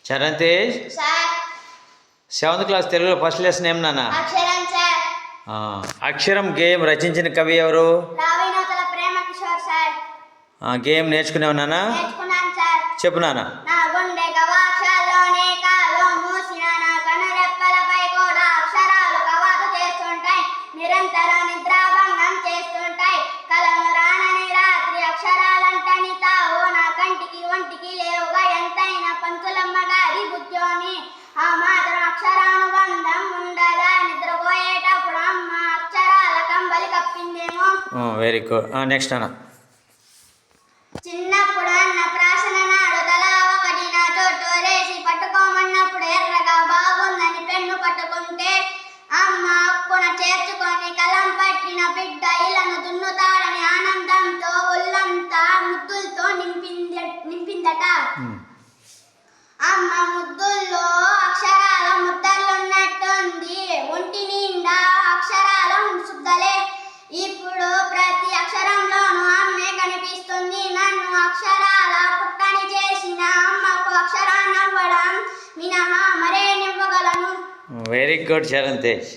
Charan Tej, sir 7th class తెలుగులో first lesson ఏం నాన్న? అక్షరం సార్. అక్షరం గేయం రచించిన కవి ఎవరు? రావినోతల ప్రేమ కిషోర్ సార్. గేయం నేర్చుకునేవు నాన్న? నేర్చుకున్నాను సార్. చెప్పు నాన్న. నా గుండె గవాక్షాల్లోనే కాలో మూసిన నా కనురెప్పలపై కూడా అక్షరాలు కవాతు చేస్తుంటాయి, నిరంతర నిద్రాభంగం చేస్తుంటాయి. కలను రానని రాత్రి అక్షరాలంటని తావు నా కంటికి ఒంటికి లేవుగా ఎంతైనా పంతులమ్మ గారి బుద్ధోని. ఆ మాత్రం అక్షరానుబంధం ఉండదా? నిద్రపోయేటప్పుడు అమ్మ అక్షరాల కంబలి కప్పిందేమో. Very good. నెక్స్ట్ అన్న. చిన్నప్పుడు అన్న ప్రాసన నాడు తలా ఒకటి నా చోటు రేసి పట్టుకోమన్నప్పుడు ఎర్రగా బాగుందని పెన్ను పట్టుకుంటే అమ్మ అక్కున చేర్చుకొని కలం పట్టిన బిడ్డ ఇలను దున్నుతాడని ఆనందంతో ఒళ్ళంతా ముద్దులతో నింపిందట. అమ్మ ముద్దుల్లో అక్షరాల ముద్దలున్నట్టుంది, ఒంటి నిండా అక్షరాల శుద్ధలే. ఇప్పుడు ప్రతి అక్షరంలోనూ అమ్మే కనిపిస్తుంది. నన్ను అక్షరాల పుట్టని చేసిన అమ్మకు అక్షరాన్నవ్వడం మినహా మరేనివ్వగలను? Very good Charan Tej.